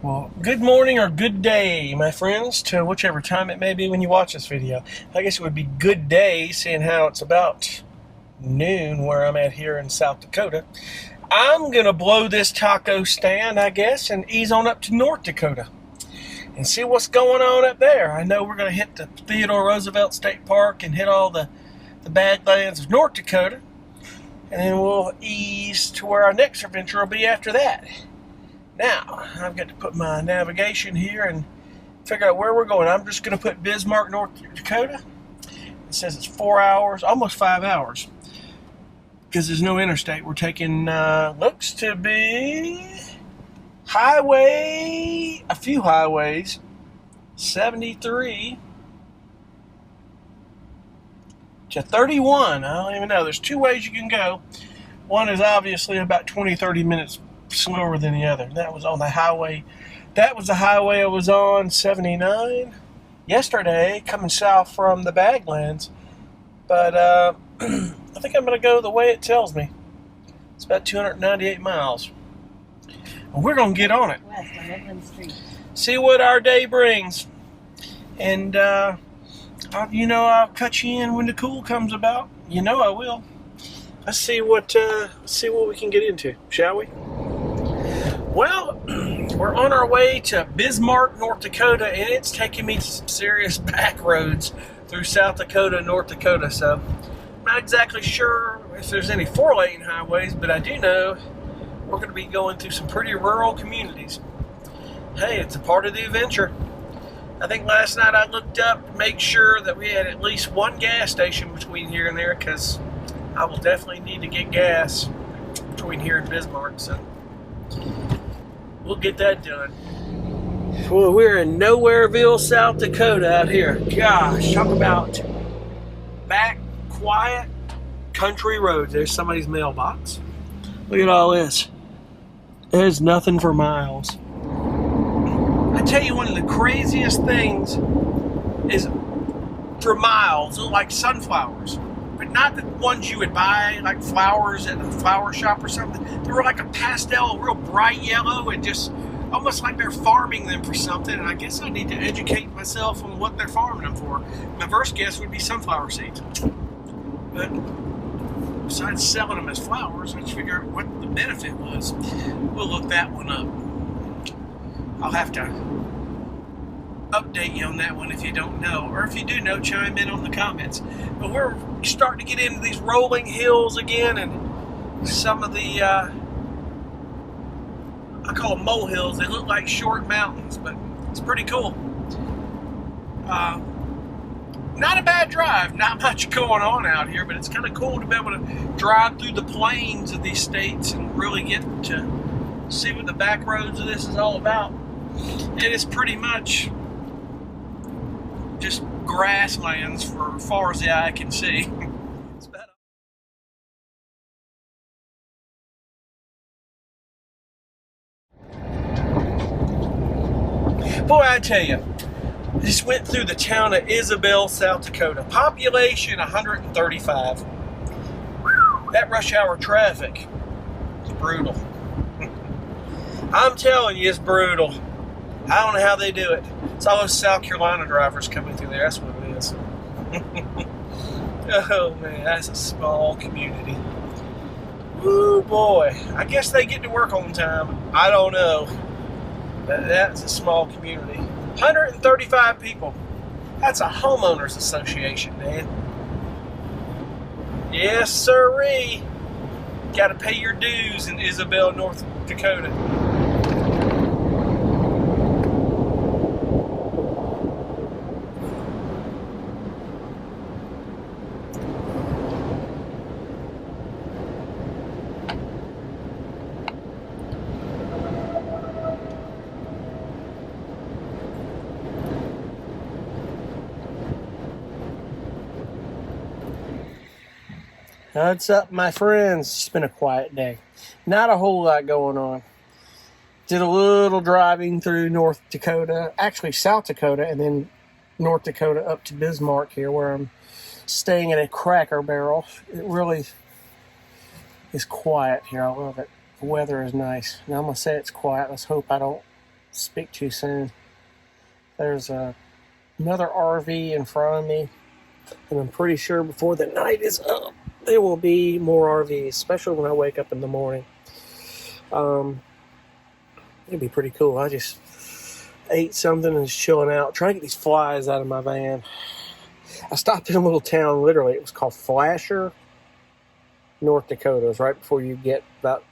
Well, good morning or good day, my friends, to whichever time it may be when you watch this video. I guess it would be good day, seeing how it's about noon where I'm at here in South Dakota. I'm going to blow this taco stand, I guess, and ease on up to North Dakota and see what's going on up there. I know we're going to hit the Theodore Roosevelt State Park and hit all the Badlands of North Dakota, and then we'll ease to where our next adventure will be after that. Now, I've got to put my navigation here and figure out where we're going. I'm just going to put Bismarck, North Dakota. It says it's 4 hours, almost 5 hours, because there's no interstate. We're taking, looks to be highway, a few highways, 73 to 31. I don't even know. There's two ways you can go. One is obviously about 20-30 minutes slower than the other. That was on the highway. That was the highway I was on, 79, yesterday, coming south from the Badlands. But I think I'm going to go the way it tells me. It's about 298 miles. And we're going to get on it. West on Midland Street. See what our day brings. And, I'll cut you in when the cool comes about. You know I will. Let's see what we can get into, shall we? Well, we're on our way to Bismarck, North Dakota, and it's taking me to some serious back roads through South Dakota and North Dakota, so I'm not exactly sure if there's any 4-lane highways, but I do know we're going to be going through some pretty rural communities. Hey, it's a part of the adventure. I think last night I looked up to make sure that we had at least one gas station between here and there, because I will definitely need to get gas between here and Bismarck, so we'll get that done. Well, we're in Nowhereville, South Dakota out here. Gosh, talk about back, quiet, country roads. There's somebody's mailbox. Look at all this. There's nothing for miles. I tell you, one of the craziest things is for miles, like sunflowers. But not the ones you would buy, like flowers at a flower shop or something. They were like a pastel, real bright yellow, and just almost like they're farming them for something. And I guess I need to educate myself on what they're farming them for. My first guess would be sunflower seeds. But besides selling them as flowers, let's figure out what the benefit was. We'll look that one up. I'll have to update you on that one if you don't know, or if you do know, chime in on the comments. But we're starting to get into these rolling hills again, and some of the I call them molehills. They look like short mountains, but it's pretty cool. Not a bad drive. Not much going on out here, but it's kind of cool to be able to drive through the plains of these states and really get to see what the back roads of this is all about. And it's pretty much just grasslands for as far as the eye can see. It's about boy, I tell you, just went through the town of Isabel, South Dakota. Population 135. That rush hour traffic is brutal. I'm telling you, it's brutal. I don't know how they do it. It's all those South Carolina drivers coming through there. That's what it is. Oh, man, that's a small community. Woo, boy. I guess they get to work on time. I don't know. But that's a small community. 135 people. That's a homeowners association, man. Yes, sirree. Got to pay your dues in Isabel, North Dakota. What's up, my friends? It's been a quiet day. Not a whole lot going on. Did a little driving through North Dakota, actually South Dakota, and then North Dakota up to Bismarck here, where I'm staying at a Cracker Barrel. It really is quiet here. I love it. The weather is nice. Now I'm going to say it's quiet. Let's hope I don't speak too soon. There's another RV in front of me, and I'm pretty sure before the night is up, there will be more RVs, especially when I wake up in the morning. It'd be pretty cool. I just ate something and was chilling out, trying to get these flies out of my van. I stopped in a little town, literally. It was called Flasher, North Dakota. It was right before you get about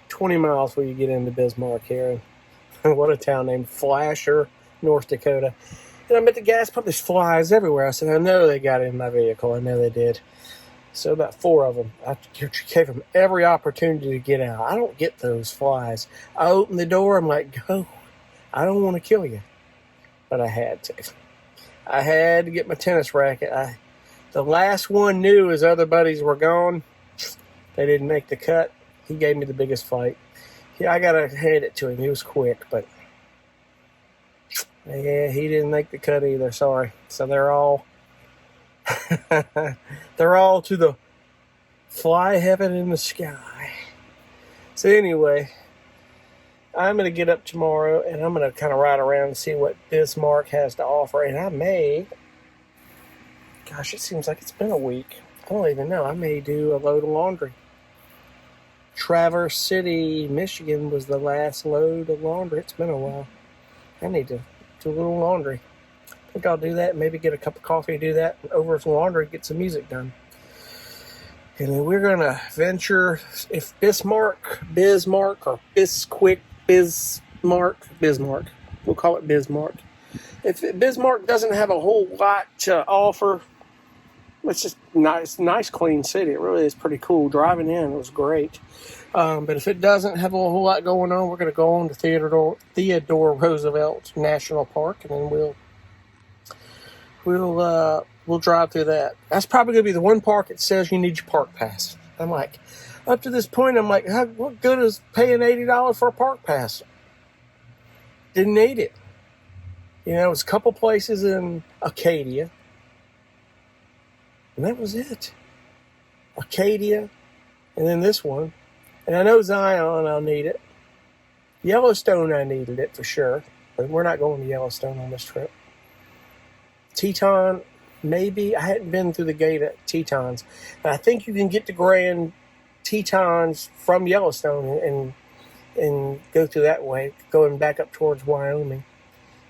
20 miles before you get into Bismarck here. And what a town named Flasher, North Dakota. And I'm at the gas pump. There's flies everywhere. I said, I know they got in my vehicle. I know they did. So about 4 of them. I gave them every opportunity to get out. I don't get those flies. I opened the door. I'm like, go. I don't want to kill you. But I had to. I had to get my tennis racket. The last one knew his other buddies were gone. They didn't make the cut. He gave me the biggest fight. Yeah, I got to hand it to him. He was quick, but yeah, he didn't make the cut either. Sorry. So they're all to the fly heaven in the sky. So anyway, I'm going to get up tomorrow and I'm going to kind of ride around and see what Bismarck has to offer. And I may, gosh, it seems like it's been a week. I don't even know. I may do a load of laundry. Traverse City, Michigan was the last load of laundry. It's been a while. I need to do a little laundry. I think I'll do that. Maybe get a cup of coffee, do that over some laundry, get some music done. And then we're going to venture, if Bismarck, or Bismarck. We'll call it Bismarck. If Bismarck doesn't have a whole lot to offer, it's just nice, clean city. It really is pretty cool. Driving in, it was great. But if it doesn't have a whole lot going on, we're going to go on to Theodore Roosevelt National Park, and then we'll drive through that. That's probably going to be the one park that says you need your park pass. I'm like, up to this point, I'm like, what good is paying $80 for a park pass? Didn't need it. You know, it was a couple places in Acadia. And that was it. Acadia. And then this one. And I know Zion, I'll need it. Yellowstone, I needed it for sure. But we're not going to Yellowstone on this trip. Teton, maybe. I hadn't been through the gate at Tetons. But I think you can get to Grand Tetons from Yellowstone and go through that way, going back up towards Wyoming.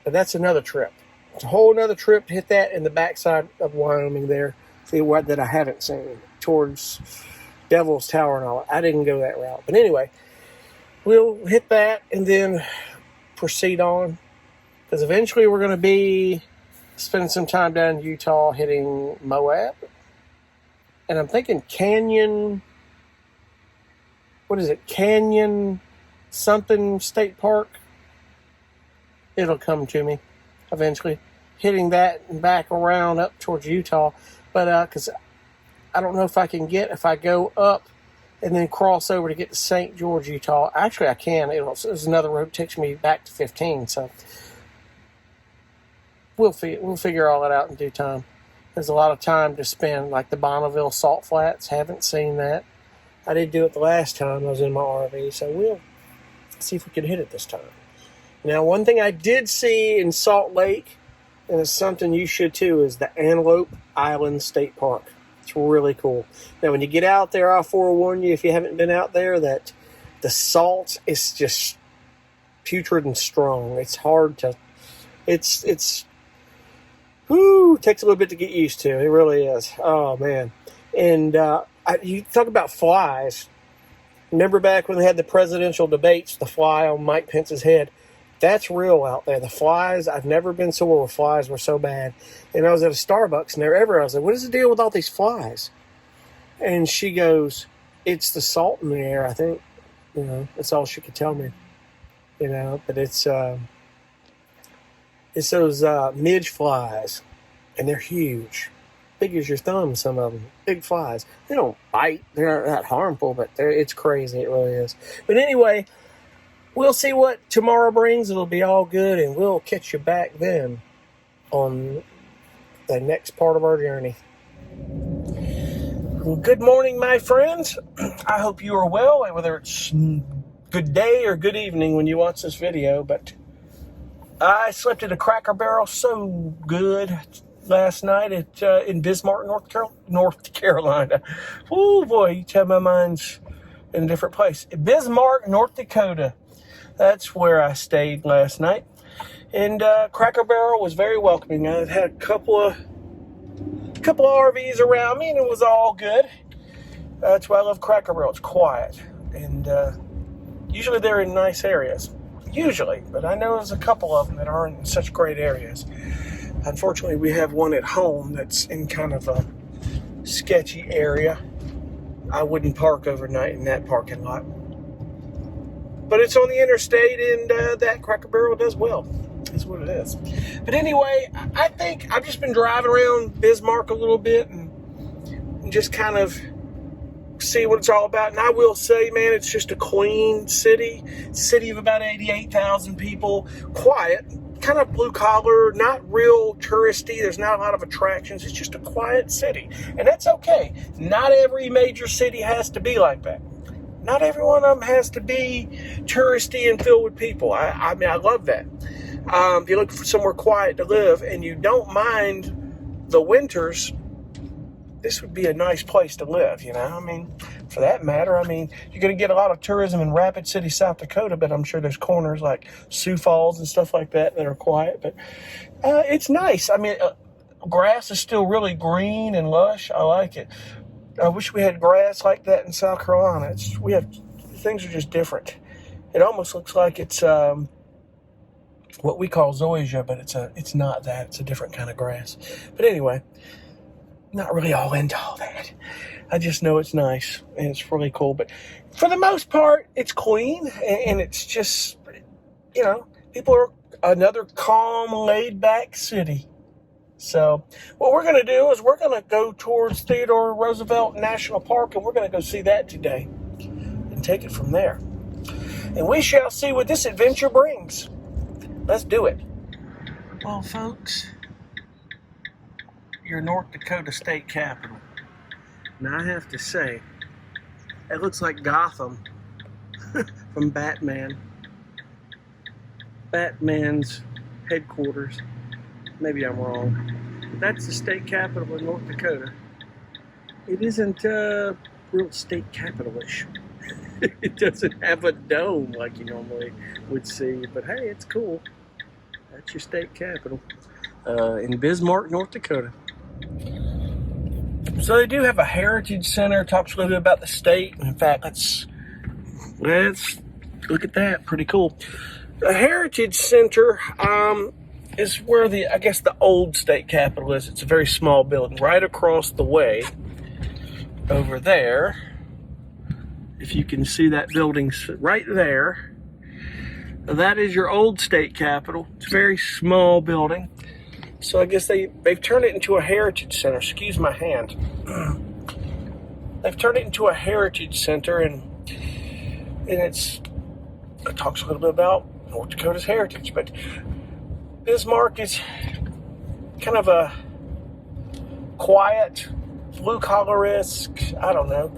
But that's another trip. It's a whole other trip to hit that in the backside of Wyoming there. See what that I haven't seen towards Devil's Tower and all. I didn't go that route. But anyway, we'll hit that and then proceed on. Because eventually we're going to be spending some time down in Utah hitting Moab. And I'm thinking Canyon something state park. It'll come to me eventually. Hitting that and back around up towards Utah. But because I don't know if I go up and then cross over to get to St. George, Utah. Actually, I can. There's another road that takes me back to 15. So we'll figure all that out in due time. There's a lot of time to spend, like the Bonneville Salt Flats. Haven't seen that. I did do it the last time I was in my RV. So we'll see if we can hit it this time. Now, one thing I did see in Salt Lake, and it's something you should too, is the Antelope Island State Park. It's really cool. Now, when you get out there, I'll forewarn you, if you haven't been out there, that the salt is just putrid and strong. It's hard to, takes a little bit to get used to. It really is. Oh, man. And you talk about flies. Remember back when they had the presidential debates, the fly on Mike Pence's head? That's real out there. The flies, I've never been somewhere where flies were so bad. And I was at a Starbucks, and I was like, what is the deal with all these flies? And she goes, it's the salt in the air, I think. You know, that's all she could tell me. You know, but it's those midge flies, and they're huge. Big as your thumb, some of them. Big flies. They don't bite. They're not that harmful, but it's crazy. It really is. But anyway, we'll see what tomorrow brings. It'll be all good, and we'll catch you back then on the next part of our journey. Well, good morning, my friends. I hope you are well, whether it's good day or good evening when you watch this video. But I slept at a Cracker Barrel so good last night in Bismarck, North Carolina. Oh boy, you tell my mind's in a different place. Bismarck, North Dakota. That's where I stayed last night. And Cracker Barrel was very welcoming. I had a couple of RVs around me, and it was all good. That's why I love Cracker Barrel. It's quiet, and usually they're in nice areas. Usually, but I know there's a couple of them that aren't in such great areas. Unfortunately, we have one at home that's in kind of a sketchy area. I wouldn't park overnight in that parking lot. But it's on the interstate, and that Cracker Barrel does well. That's what it is. But anyway, I think I've just been driving around Bismarck a little bit and just kind of see what it's all about. And I will say, man, it's just a clean city. It's a city of about 88,000 people. Quiet, kind of blue collar, not real touristy. There's not a lot of attractions. It's just a quiet city. And that's okay. Not every major city has to be like that. Not every one of them has to be touristy and filled with people. I mean, I love that. If you look for somewhere quiet to live and you don't mind the winters, this would be a nice place to live, you know. I mean, for that matter, I mean, you're going to get a lot of tourism in Rapid City, South Dakota, but I'm sure there's corners like Sioux Falls and stuff like that are quiet. But it's nice. I mean, grass is still really green and lush. I like it. I wish we had grass like that in South Carolina. Things are just different. It almost looks like it's what we call zoysia, but it's not that. It's a different kind of grass. But anyway, not really all into all that. I just know it's nice and it's really cool. But for the most part, it's clean and it's just, you know, people are another calm, laid-back city. So what we're going to do is we're going to go towards Theodore Roosevelt National Park, and we're going to go see that today and take it from there. And we shall see what this adventure brings. Let's do it. Well, folks, your North Dakota state capital. Now, I have to say, it looks like Gotham from Batman. Batman's headquarters. Maybe I'm wrong. But that's the state capital of North Dakota. It isn't real state capital-ish. It doesn't have a dome like you normally would see. But hey, it's cool. That's your state capital. In Bismarck, North Dakota. So they do have a heritage center. Talks a little bit about the state. In fact, let's look at that. Pretty cool. The heritage center is where I guess the old state capitol is. It's a very small building right across the way over there. If you can see that building right there, that is your old state capitol. It's a very small building. So I guess they've turned it into a heritage center. Excuse my hand. They've turned it into a heritage center, and it talks a little bit about North Dakota's heritage. But Bismarck is kind of a quiet, blue-collar-esque, I don't know.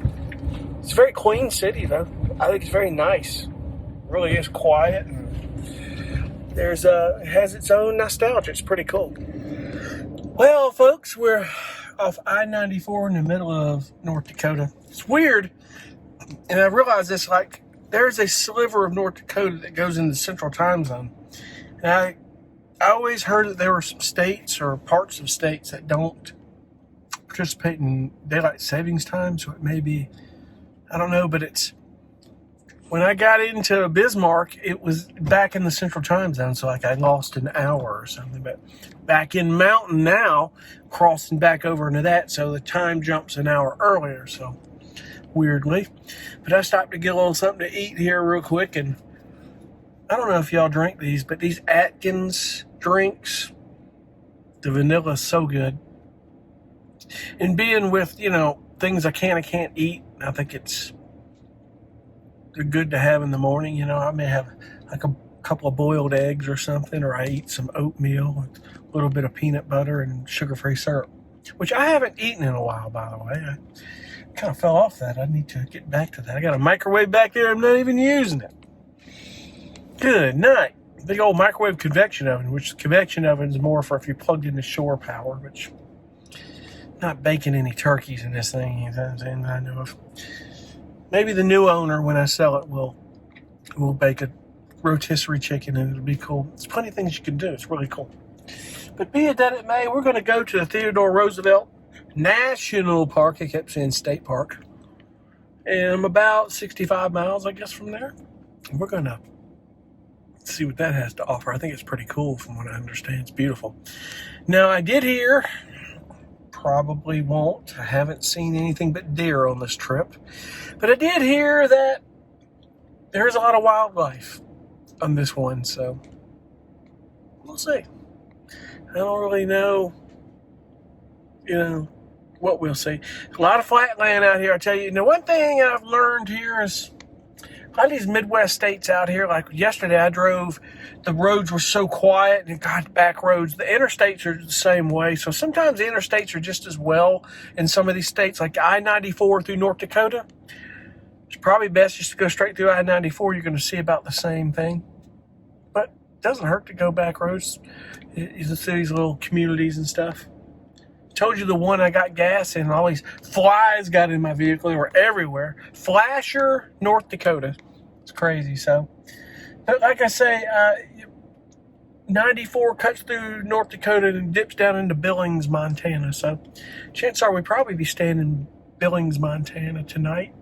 It's a very clean city, though. I think it's very nice. It really is quiet, and it has its own nostalgia. It's pretty cool. Well, folks, we're off I-94 in the middle of North Dakota. It's weird, and I realize this, like, there's a sliver of North Dakota that goes into the Central Time Zone. And I always heard that there were some states or parts of states that don't participate in daylight savings time, so it may be, I don't know, but when I got into Bismarck, it was back in the Central Time Zone, so like I lost an hour or something. But back in Mountain now, crossing back over into that, so the time jumps an hour earlier, so weirdly. But I stopped to get a little something to eat here real quick, and I don't know if y'all drink these, but these Atkins drinks, the vanilla is so good. And being with, you know, things I can't eat, I think they're good to have in the morning. You know, I may have like a couple of boiled eggs or something, or I eat some oatmeal with a little bit of peanut butter and sugar-free syrup, which I haven't eaten in a while, by the way. I kind of fell off that. I need to get back to that. I got a microwave back there. I'm not even using it. Good night. big old microwave convection oven, which the convection oven is more for if you plugged into shore power, which not baking any turkeys in this thing anytime soon that I know of. Maybe the new owner, when I sell it, will bake a rotisserie chicken and it'll be cool. There's plenty of things you can do. It's really cool. But be it that it may, we're going to go to the Theodore Roosevelt National Park. I kept saying State Park. And I'm about 65 miles, I guess, from there. And we're going to see what that has to offer. I think it's pretty cool from what I understand. It's beautiful. Now, I did hear, probably won't, I haven't seen anything but deer on this trip. But I did hear that there's a lot of wildlife on this one, so we'll see. I don't really know, what we'll see. A lot of flat land out here, I tell you. Now, one thing I've learned here is a lot of these Midwest states out here, like yesterday I drove, the roads were so quiet and got back roads. The interstates are the same way. So sometimes the interstates are just as well in some of these states, like I-94 through North Dakota. It's probably best just to go straight through I-94. You're going to see about the same thing. But it doesn't hurt to go back roads. You see these little communities and stuff. Told you the one I got gas in, all these flies got in my vehicle. They were everywhere. Flasher, North Dakota. It's crazy. So, but like I say, 94 cuts through North Dakota and dips down into Billings, Montana. So, chances are we'll probably be staying in Billings, Montana tonight.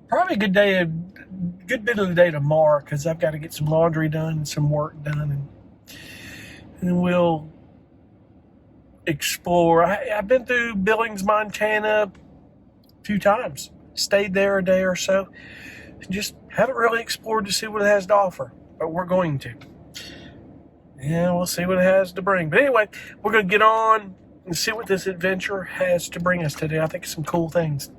Probably a good bit of the day tomorrow because I've got to get some laundry done and some work done, and then we'll explore. I've been through Billings, Montana a few times. Stayed there a day or so. Just haven't really explored to see what it has to offer, but we're going to. Yeah, we'll see what it has to bring. But anyway, we're going to get on and see what this adventure has to bring us today. I think some cool things.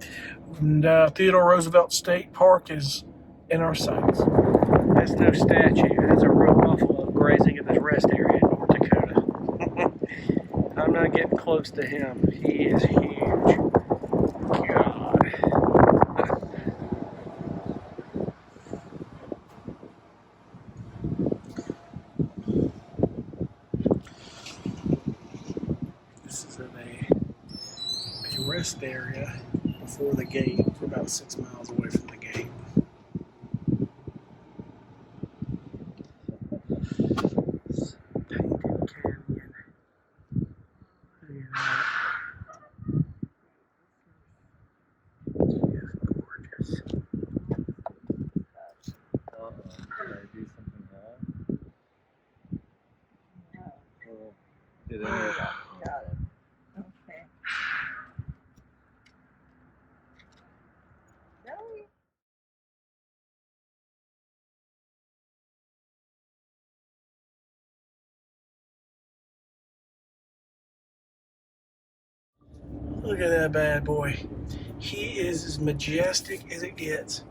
And Theodore Roosevelt State Park is in our sights. That's no statue. That's a real buffalo grazing in this rest area in North Dakota. I'm not getting close to him. He is huge. God. This is a rest area before the gate. We're about 6 miles away from the gate. Look at that bad boy. He is as majestic as it gets.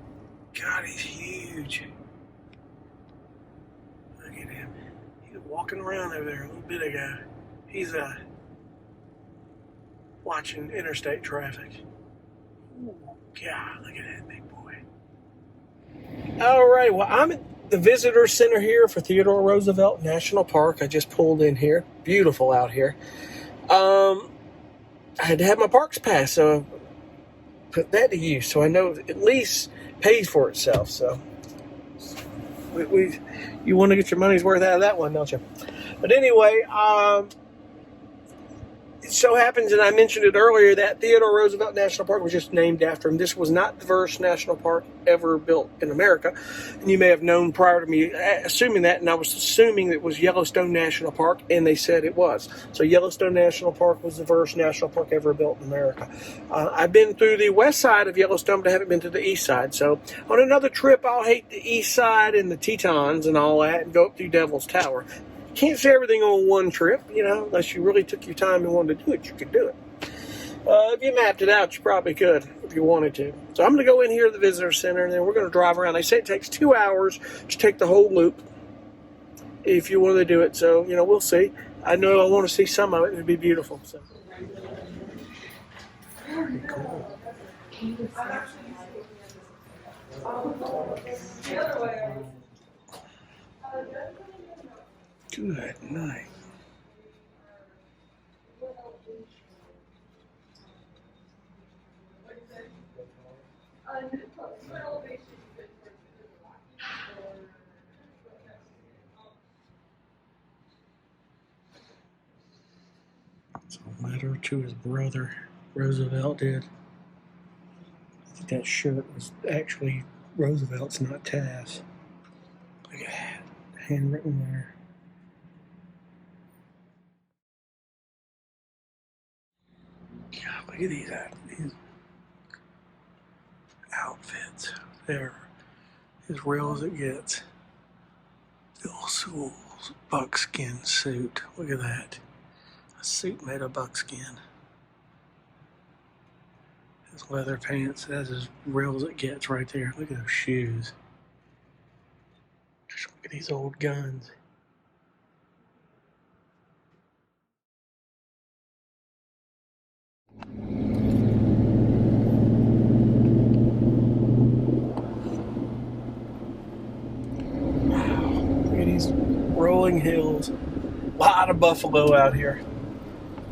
God, he's huge. Look at him. He was walking around over there a little bit ago. He's watching interstate traffic. God, look at that big boy. All right, well, I'm at the visitor center here for Theodore Roosevelt National Park. I just pulled in here. Beautiful out here. I had to have my parks pass, so put that to use. So I know it at least pays for itself. So you want to get your money's worth out of that one, don't you? But anyway, it so happens, and I mentioned it earlier, that Theodore Roosevelt National Park was just named after him. This was not the first national park ever built in America. And you may have known prior to me assuming that, and I was assuming it was Yellowstone National Park, and they said it was. So Yellowstone National Park was the first national park ever built in America. I've been through the west side of Yellowstone, but I haven't been to the east side. So on another trip, I'll hit the east side and the Tetons and all that, and go up through Devil's Tower. Can't say everything on one trip, unless you really took your time and wanted to do it, you could do it. If you mapped it out, you probably could if you wanted to. So I'm going to go in here to the visitor center, and then we're going to drive around. They say it takes 2 hours to take the whole loop if you want to do it. So, we'll see. I know I want to see some of it. It'd be beautiful. So. Cool. Good night. It's a letter to his brother. Roosevelt did. I think that shirt was actually Roosevelt's, not Taft's. Look at that. Handwritten letter. God, look at these outfits. They're as real as it gets. Bill Sewell's buckskin suit. Look at that. A suit made of buckskin. His leather pants. That's as real as it gets right there. Look at those shoes. Just look at these old guns. Look at these rolling hills. A lot of buffalo out here.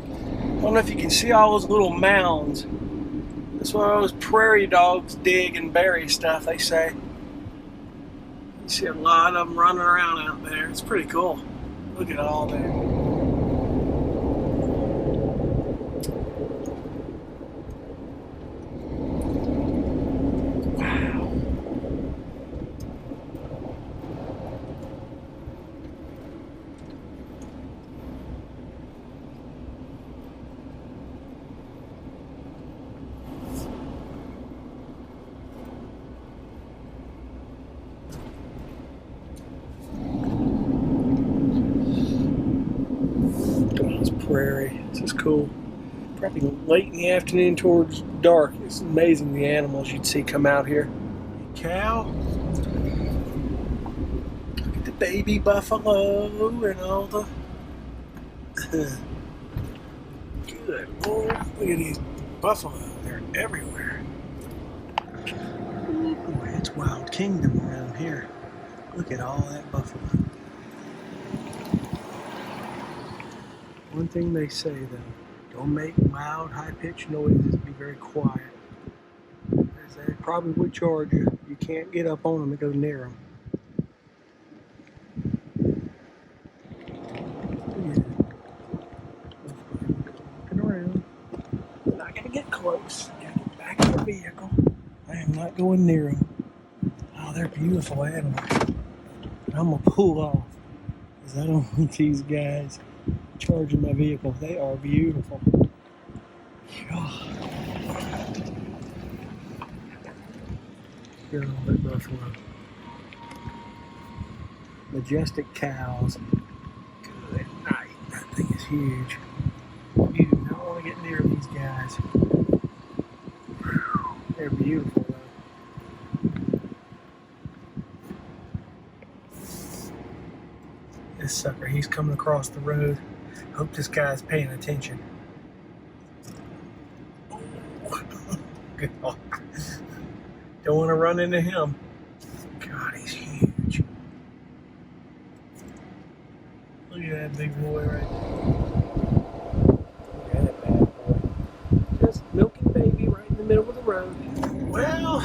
I don't know if you can see all those little mounds. That's why those prairie dogs dig and bury stuff, they say. You see a lot of them running around out there. It's pretty cool. Look at all that. Prairie. This is cool. Probably late in the afternoon towards dark. It's amazing the animals you'd see come out here. Cow. Look at the baby buffalo and all the... Good Lord. Look at these buffalo. They're everywhere. Boy, it's wild kingdom around here. Look at all that buffalo. One thing they say though, don't make loud, high-pitched noises, be very quiet. As they probably would charge you. You can't get up on them and go near them. Looking around. I'm not going to get close. Gotta get back in the vehicle. I am not going near them. Oh, they're beautiful animals. But I'm going to pull off because I don't want these guys charging my vehicle. They are beautiful. God. Look at all that buffalo. Majestic cows. Good night. That thing is huge. You do not want to get near these guys. They're beautiful though. This sucker, he's coming across the road. Hope this guy's paying attention. God. Don't want to run into him. God, he's huge. Look at that big boy right there. Look at that bad boy. Just milking baby right in the middle of the road. Well,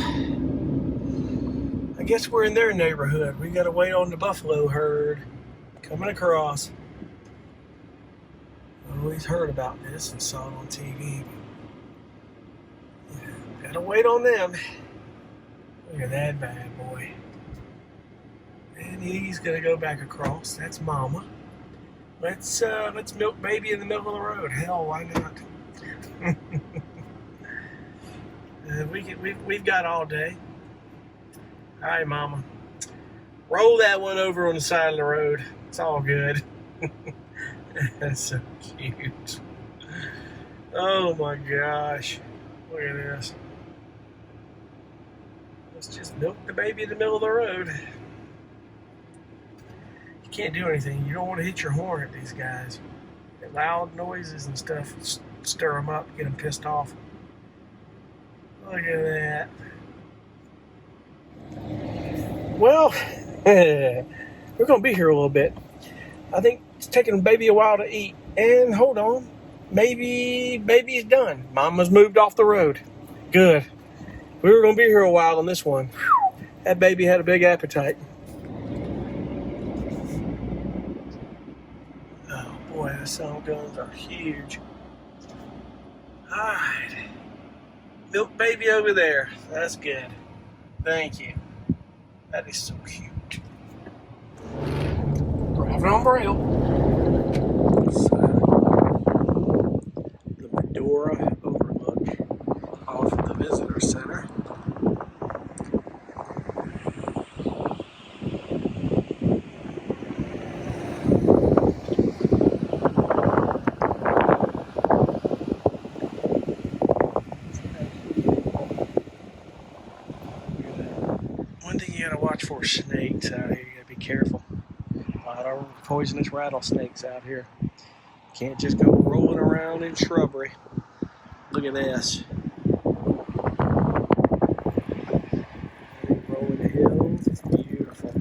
I guess we're in their neighborhood. We got to wait on the buffalo herd coming across. I've always heard about this and saw it on TV. Yeah, gotta wait on them. Look at that bad boy. And he's gonna go back across. That's Mama. Let's milk baby in the middle of the road. Hell, why not? We've got all day. All right, Mama. Roll that one over on the side of the road. It's all good. That's so cute. Oh my gosh. Look at this. Let's just milk the baby in the middle of the road. You can't do anything. You don't want to hit your horn at these guys. Loud noises and stuff stir them up, get them pissed off. Look at that. Well, we're going to be here a little bit. I think it's taking baby a while to eat. And hold on, maybe baby's done. Mama's moved off the road. Good. We were going to be here a while on this one. That baby had a big appetite. Oh boy, the sun guns are huge. Alright. Milk baby over there. That's good. Thank you. That is so cute. Driving on Braille. So, the Medora overlook off of the visitor center. One thing you gotta watch for snakes out here. You gotta be careful. A lot of poisonous rattlesnakes out here. Can't just go rolling around in shrubbery. Look at this. Rolling the hills. It's beautiful.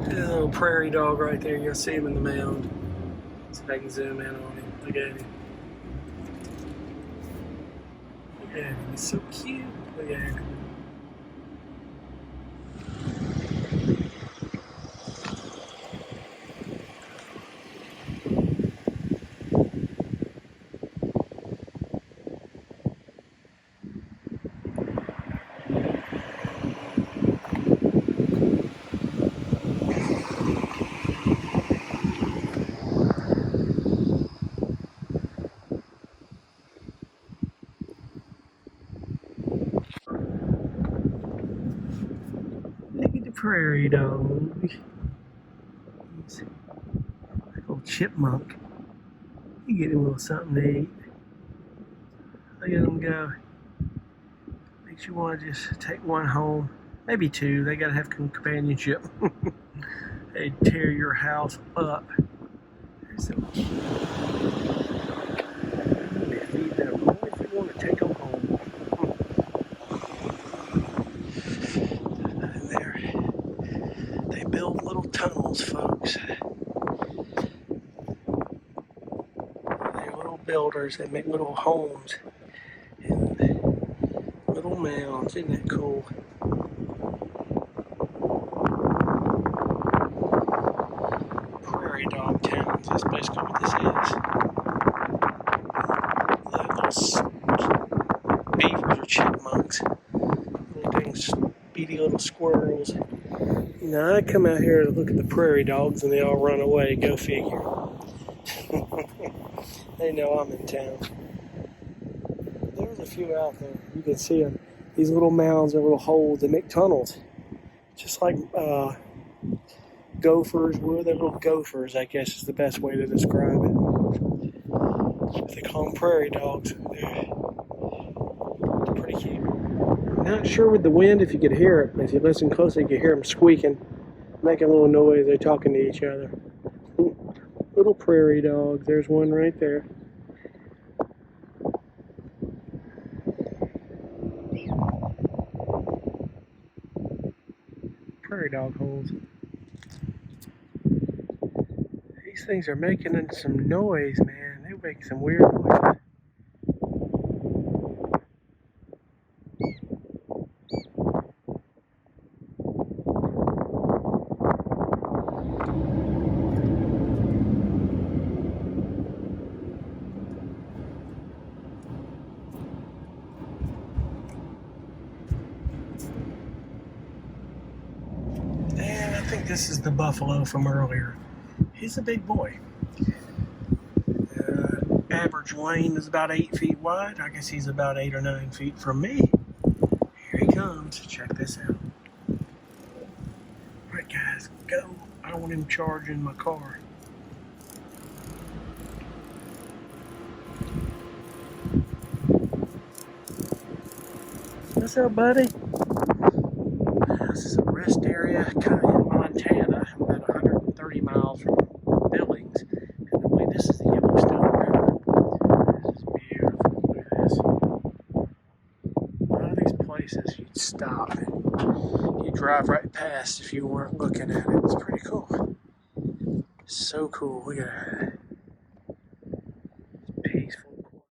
There's a little prairie dog right there. You'll see him in the mound. See if I can zoom in on him. Look at him. Look at him. He's so cute. Look at him. Look at the prairie dog. He's like a little chipmunk. You get him a little something to eat. Look at him go. Makes you want to just take one home. Maybe two. They gotta have companionship. They tear your house up. They're so cute. They feed them only if you want to take them home. And they build little tunnels, folks. They're little builders. They make little homes and little mounds. Isn't that cool? Prairie dog towns. That's basically what this is. Little beavers or chipmunks. Little dang speedy little squirrels. Now I come out here to look at the prairie dogs and they all run away. Go figure. They know I'm in town. There's a few out there. You can see them. These little mounds are little holes. They make tunnels. Just like gophers. Well, they're little gophers, I guess is the best way to describe it. They call them prairie dogs. They're pretty cute. Not sure with the wind if you could hear it. If you listen closely, you can hear them squeaking, making a little noise. They're talking to each other. Little prairie dogs. There's one right there. Prairie dog holes. These things are making some noise, man. They make some weird noises. And I think this is the buffalo from earlier. He's a big boy. Average lane is about 8 feet wide. I guess he's about 8 or 9 feet from me. Here he comes. Check this out. Alright guys, go. I don't want him charging my car. What's up, buddy? This is a rest area kind of in Montana. these places you'd stop and you'd drive right past if you weren't looking at it. It's pretty cool. So cool. Look at that.